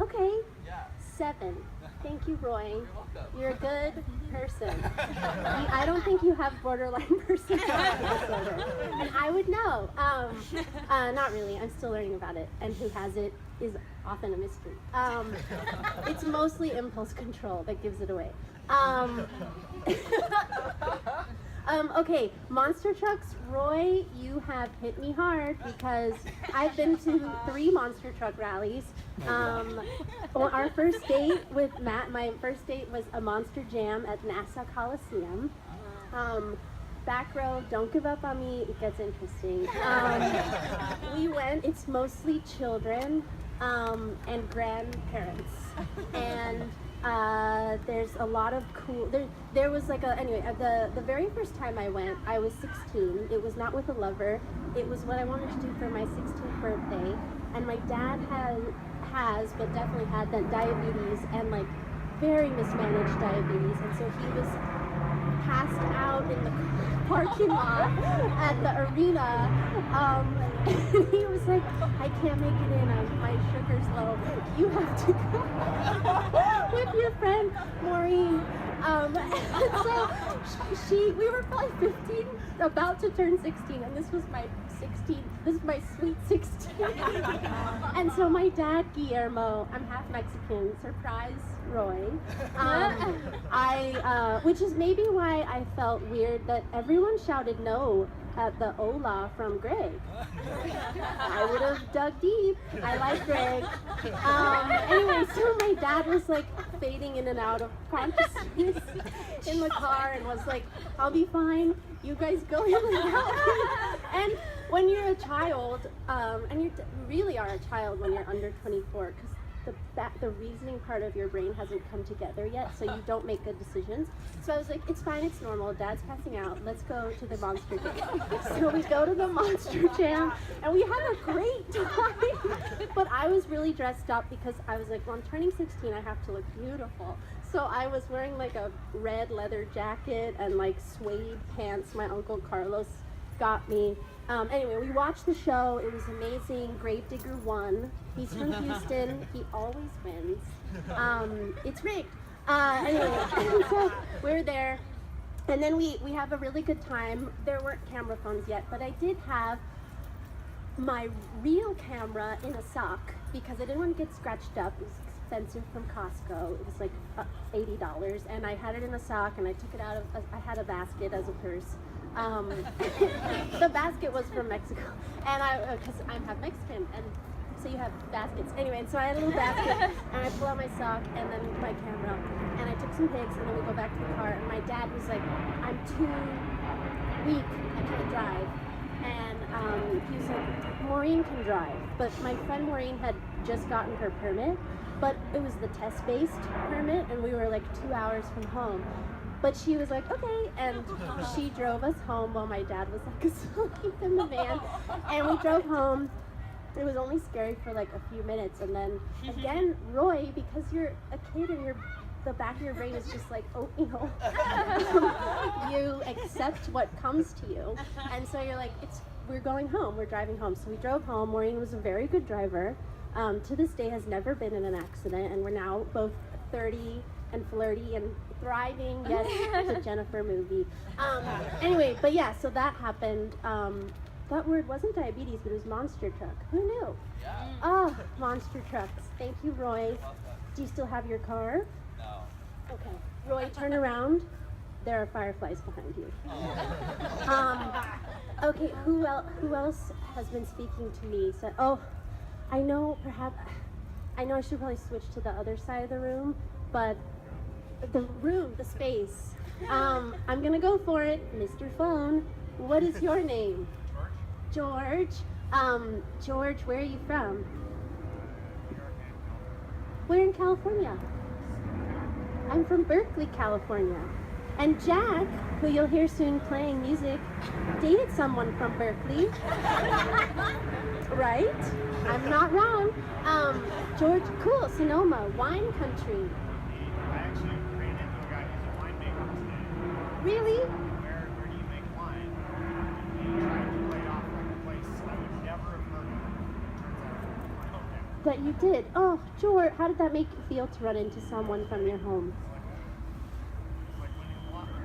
Okay.
Yeah.
7. Thank you, Roy.
You're welcome.
You're a good person. I don't think you have borderline personality disorder, and I would know. Not really. I'm still learning about it, and who has it is often a mystery. It's mostly impulse control that gives it away. Okay, monster trucks. Roy, you have hit me hard because I've been to 3 monster truck rallies. Our first date with Matt, my first date was a monster jam at Nassau Coliseum. Back row, don't give up on me, it gets interesting. We went, it's mostly children and grandparents. And there's a lot of cool, there was like anyway, the very first time I went, I was 16. It was not with a lover. It was what I wanted to do for my 16th birthday. And my dad has, but definitely had that diabetes and like very mismanaged diabetes. And so he was passed out in the parking lot at the arena. And he was like, I can't make it in, my sugar's low. You have to go with your friend Maureen. So we were probably 15, about to turn 16, and this was my sweet 16. And so my dad, Guillermo, I'm half Mexican, surprise Roy. Which is maybe why I felt weird that everyone shouted no at the hola from Greg. I would have dug deep. I like Greg. Anyway, so my dad was like fading in and out of consciousness in the car and was like, I'll be fine. You guys go in and out. And when you're a child, and you really are a child when you're under 24, because the reasoning part of your brain hasn't come together yet, so you don't make good decisions. So I was like, it's fine, it's normal, Dad's passing out, let's go to the monster jam. So we go to the monster jam, and we have a great time. But I was really dressed up because I was like, well, I'm turning 16, I have to look beautiful. So I was wearing like a red leather jacket and like suede pants my Uncle Carlos got me. Anyway, we watched the show. It was amazing. Gravedigger won. He's from Houston. He always wins. It's rigged. Anyway, so we're there. And then we have a really good time. There weren't camera phones yet, but I did have my real camera in a sock because I didn't want to get scratched up. It was expensive from Costco. It was like $80. And I had it in a sock, and I took it out of, I had a basket as a purse. The basket was from Mexico, and because I'm half Mexican, and so you have baskets. Anyway, and so I had a little basket, and I pull out my sock, and then my camera, and I took some pics, and then we go back to the car, and my dad was like, I'm too weak, I can't drive. And he was like, Maureen can drive. But my friend Maureen had just gotten her permit, but it was the test-based permit, and we were like 2 hours from home. But she was like, okay, and she drove us home while my dad was like asleep in the van. And we drove home. It was only scary for like a few minutes. And then again, Roy, because you're a kid and the back of your brain is just like oatmeal. You accept what comes to you. And so you're like, we're going home, we're driving home. So we drove home. Maureen was a very good driver. To this day has never been in an accident. And we're now both 30 and flirty and thriving. Yes, it's a Jennifer movie. Anyway, but yeah, so that happened. That word wasn't diabetes, but it was monster truck. Who knew?
Yeah.
Oh, monster trucks. Thank you, Roy. Do you still have your car?
No.
Okay. Roy, turn around. There are fireflies behind you. Okay, who else has been speaking to me? So, I know I should probably switch to the other side of the room, but the space. I'm gonna go for it. Mr. Phone, what is your name? George. George, where are you from? Where in California? I'm from Berkeley, California. And Jack, who you'll hear soon playing music, dated someone from Berkeley. Right? I'm not wrong. George, cool, Sonoma, wine country.
I actually ran into a guy who's a winemaker today.
Really?
Where do you make wine? He tried to play it off like a place I would never have heard of. Turns out my hometown.
That you did. Oh, George, how did that make you feel to run into someone from your home?
It's like winning the lottery.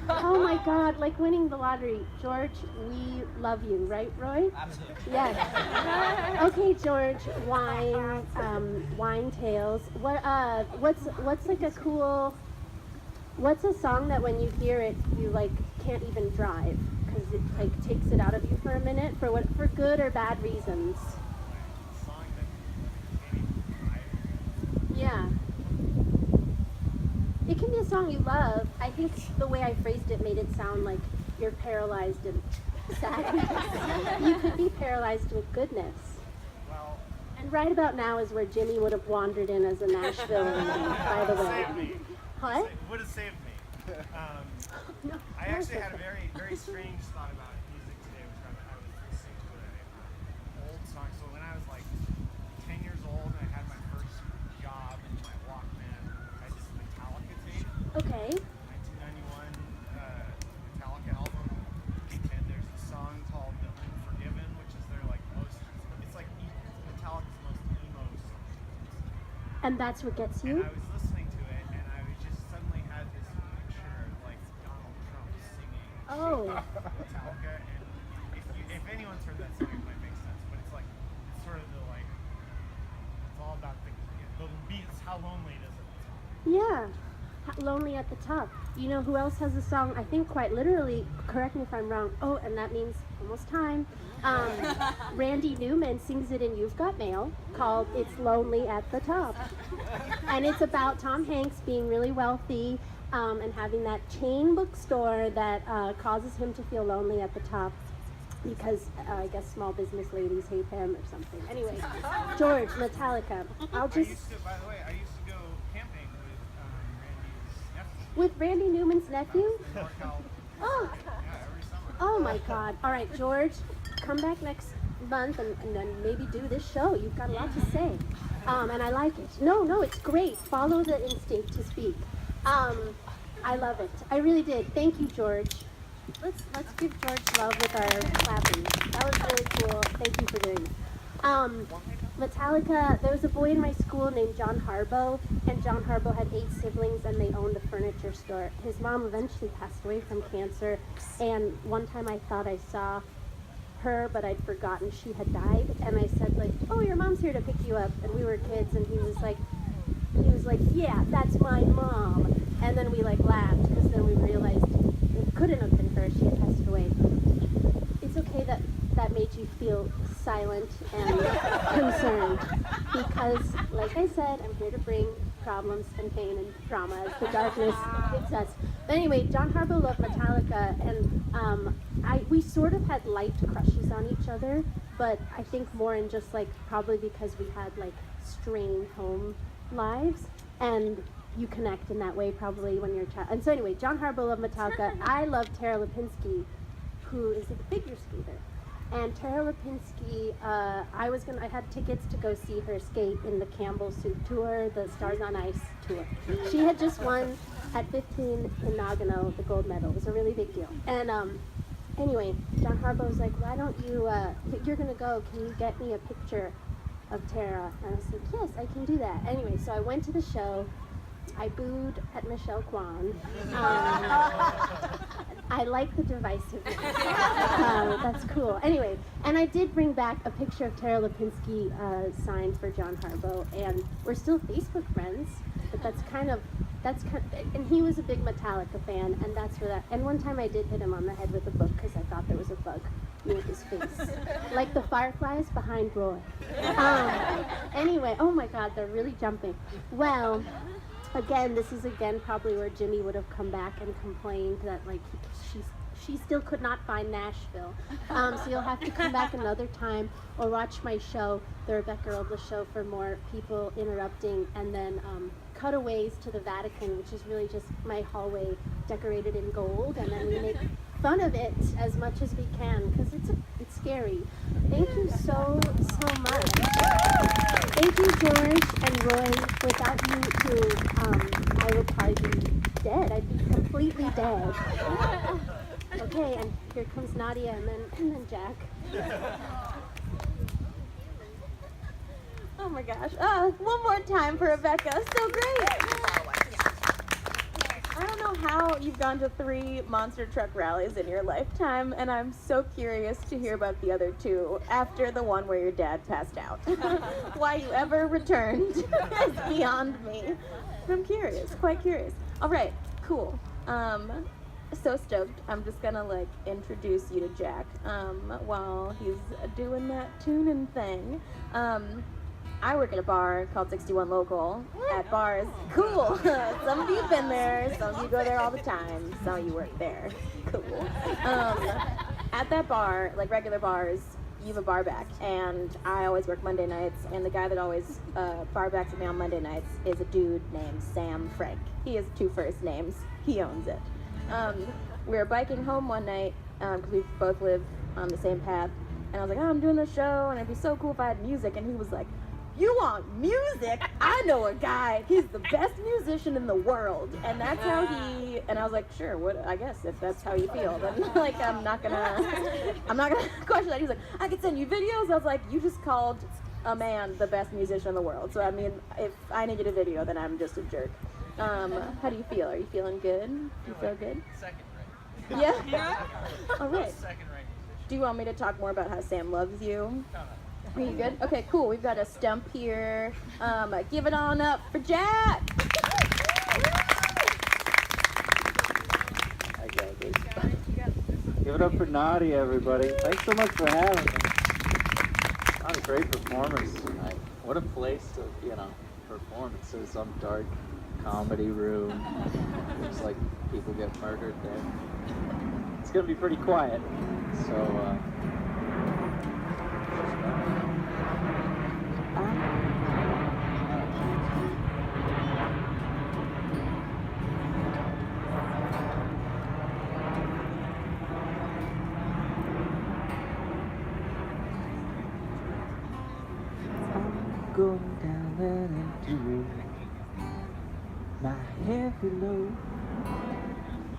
Oh my God, like winning the lottery. George, we love you, right, Roy?
Absolutely.
Yes. Okay, George, wine tales. What's like a cool What's a song that when you hear it, you like can't even drive because it like takes it out of you for a minute for good or bad reasons?
A song that can't even drive.
Yeah. It can be a song you love. I think the way I phrased it made it sound like you're paralyzed in sadness. You could be paralyzed with goodness.
Well,
And right about now is where Jimmy would have wandered in as a Nashville, by the way.
saved me.
What?
It would have saved me.
No,
I
no,
actually
it's
had a
okay.
very, very strange thought about music today, which I was listening to an old song. So when I was like 10 years old and I had my first job in my Walkman, I had this Metallica tape,
Okay.
1991 Metallica album, and there's a song called The Unforgiven, which is their like most, it's like Metallica's most emo song.
And that's what gets
And
you?
I was listening to it, and I was just suddenly had this picture of like Donald Trump singing
Oh.
Metallica, and if anyone's heard that song, it might make sense. But it's like it's sort of the like it's all about the beats, how lonely it is at the top.
Yeah. Lonely at the top. You know who else has a song, I think quite literally, correct me if I'm wrong, oh, and that means almost time. Randy Newman sings it in You've Got Mail, called It's Lonely at the Top. And it's about Tom Hanks being really wealthy and having that chain bookstore that causes him to feel lonely at the top because I guess small business ladies hate him or something. Anyway, George, Metallica. I'll just...
By the way, I used to go camping
With Randy Newman's nephew?
with Randy's nephew.
Oh,
Yeah, every summer.
oh my God. All right, George, come back next month and then maybe do this show. You've got a lot to say. And I like it. No, it's great. Follow the instinct to speak. I love it. I really did. Thank you, George. Let's give George love with our clapping. That was really cool. Thank you for doing that. Metallica, there was a boy in my school named John Harbaugh, and John Harbaugh had 8 siblings, and they owned a furniture store. His mom eventually passed away from cancer, and one time I thought I saw her, but I'd forgotten she had died, and I said, like, oh, your mom's here to pick you up, and we were kids, and he was like, yeah, that's my mom, and then we, like, laughed, because then we realized it couldn't have been her, she had passed away. It's okay that made you feel silent and concerned because, like I said, I'm here to bring problems and pain and trauma as the darkness hits us. But anyway, John Harbaugh loved Metallica, and we sort of had light crushes on each other, but I think more in just like probably because we had like strained home lives, and you connect in that way probably when you're a child. And so anyway, John Harbaugh loved Metallica. I love Tara Lipinski, who is a figure skater. And Tara Lipinski, I had tickets to go see her skate in the Campbell Soup Tour, the Stars on Ice tour. She had just won at 15 in Nagano the gold medal. It was a really big deal. And anyway, John Harbaugh was like, why don't you, you're gonna go, can you get me a picture of Tara? And I said, yes, I can do that. Anyway, so I went to the show. I booed at Michelle Kwan. I like the divisiveness. That's cool. Anyway, and I did bring back a picture of Tara Lipinski signed for John Harbaugh, and we're still Facebook friends. But that's kind of, and he was a big Metallica fan, and that's where that. And one time I did hit him on the head with a book because I thought there was a bug near his face, like the fireflies behind Roy. Anyway, oh my God, they're really jumping. Well. Again, this is probably where Jimmy would have come back and complained that like she still could not find Nashville. So you'll have to come back another time or watch my show, the Rebecca Robles show, for more people interrupting, and then cutaways to the Vatican, which is really just my hallway decorated in gold, and then we make fun of it as much as we can because it's scary. Thank you so much. Thank you, George and Roy. Without you two, I would probably be dead. I'd be completely dead. Okay, and here comes Nadia, and then Jack.
Oh my gosh. One more time for Rebecca. So great. I don't know how you've gone to 3 monster truck rallies in your lifetime, and I'm so curious to hear about the other 2 after the one where your dad passed out. Why you ever returned is beyond me. I'm curious, quite curious. All right, Cool. So stoked. I'm just gonna like introduce you to Jack while he's doing that tuning thing. I work at a bar called 61 Local at bars. Cool. Some of you have been there. Some of you go there all the time. Some of you work there. Cool. At that bar, like regular bars, you have a bar back, and I always work Monday nights, and the guy that always bar backs with me on Monday nights is a dude named Sam Frank. He has 2 first names. He owns it. We were biking home one night, because we both live on the same path, and I was like, oh, I'm doing this show, and it'd be so cool if I had music, and he was like, you want music? I know a guy. He's the best musician in the world. And that's how he, and I was like, sure, what, I guess if that's how you feel, then like, I'm not gonna question that. He's like, I could send you videos. I was like, you just called a man the best musician in the world. So I mean, if I needed a video, then I'm just a jerk. How do you feel? Are you feeling good? You feel good?
Second rate.
Yeah? All right.
Second rate musician.
Do you want me to talk more about how Sam loves you?
No.
Are you good? Okay, cool. We've got a stump here. Give it on up for Jack.
Give it up for Nadia, everybody. Thanks so much for having me. What a great performance tonight. What a place to, perform. It's in some dark comedy room. Looks like people get murdered there. It's gonna be pretty quiet. So, going down that empty road. My heavy load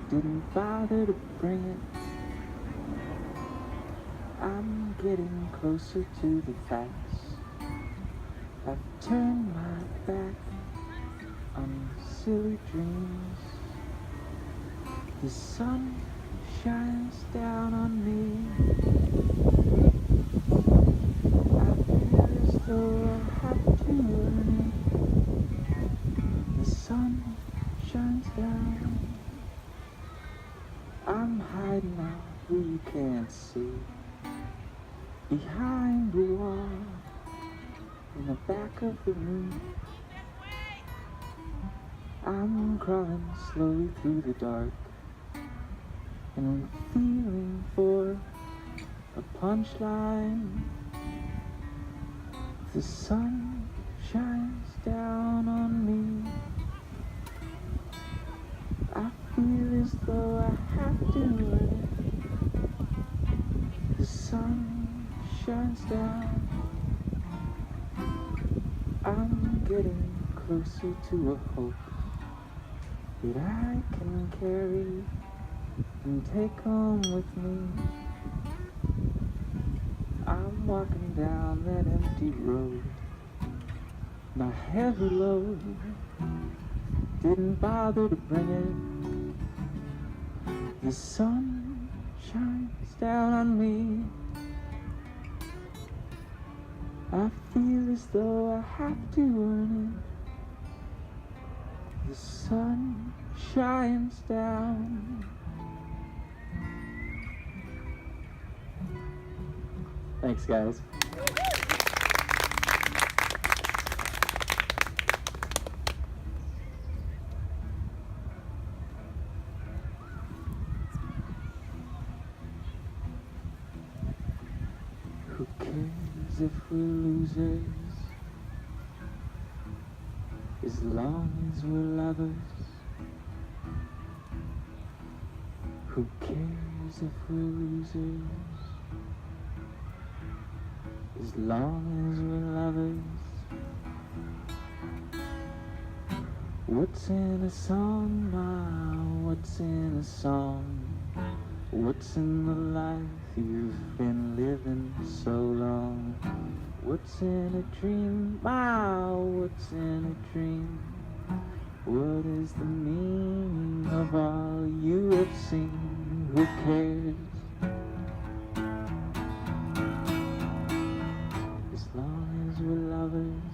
didn't bother to bring it. I'm getting closer to the facts. I've turned my back on silly dreams. The sun shines down on me. So I have to earn it. The sun shines down. I'm hiding out where you can't see. Behind the wall, in the back of the room. I'm crawling slowly through the dark, and I'm feeling for a punchline. The sun shines down on me. I feel as though I have to earn it. The sun shines down. I'm getting closer to a hope that I can carry and take home with me. I'm walking down that empty road. My heavy load didn't bother to bring it. The sun shines down on me. I feel as though I have to earn it. The sun shines down. Thanks, guys. Who cares if we're losers, as long as we're lovers? Who cares if we're losers, as long as we're lovers? What's in a song now? What's in a song? What's in the life you've been living so long? What's in a dream? Wow, what's in a dream? What is the meaning of all you have seen? Who cares? As long as we're lovers.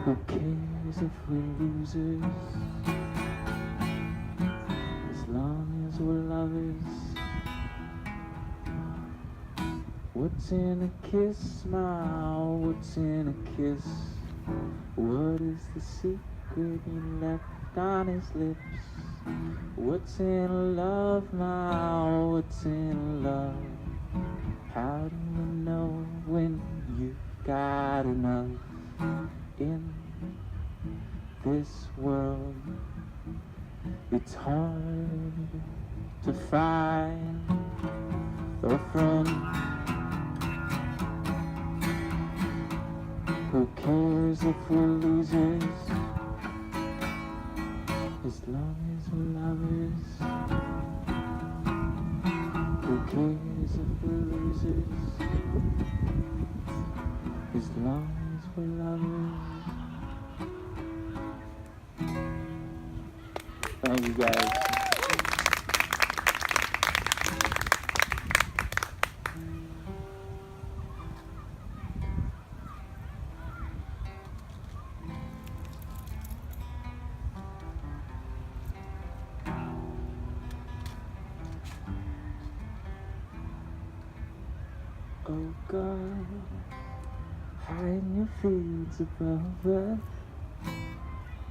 Who cares if we're losers? were lovers. What's in a kiss, smile? What's in a kiss? What is the secret he left on his lips? What's in love, now? What's in love? How do you know when you've got enough in this world? It's hard to find a friend who cares if we're losers as long as we're lovers. Who cares if we're losers as long as we're lovers? Thank you guys. Oh God, hide your fields above us.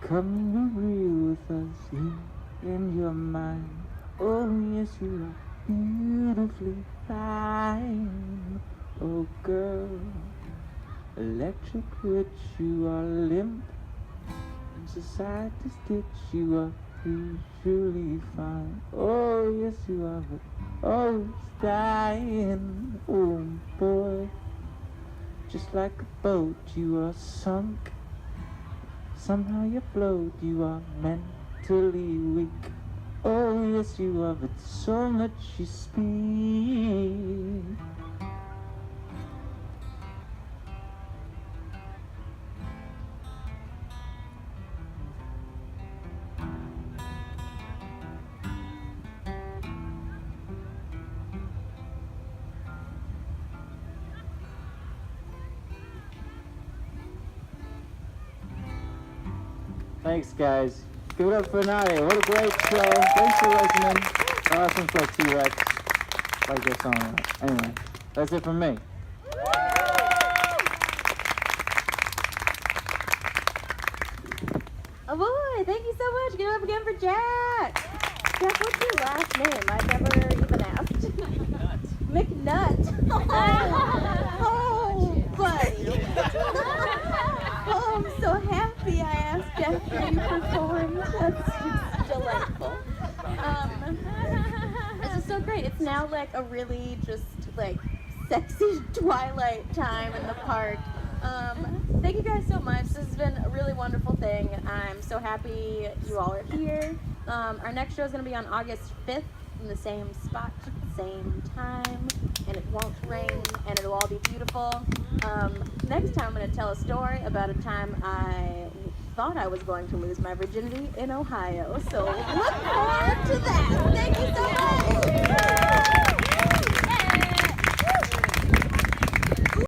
Come and be real with us, you and your mind. Oh yes, you are beautifully fine. Oh girl, electric witch, you are limp. In society's ditch, you are usually fine. Oh yes, you are, but always dying. Oh boy, just like a boat, you are sunk. Somehow you float, you are mentally weak. Oh yes, you are, but so much you speak. Thanks, guys. Give it up for Nadia. What a great show. Thanks for listening. Awesome stuff, T-Rex. Like that song. Anyway, that's it from me.
Oh boy, thank you so much. Give it up again for Jack. Jack, what's your last name? I've never even asked. McNutt. Oh, buddy. Oh, I'm so happy I asked after you performed. That's just delightful. This is so great. It's now like a really just like sexy twilight time in the park. Thank you guys so much. This has been a really wonderful thing. I'm so happy you all are here. Our next show is going to be on August 5th in the same spot, same time, and it won't rain, and it'll all be beautiful. Next time I'm going to tell a story about a time I thought I was going to lose my virginity in Ohio. So look forward to that. Thank you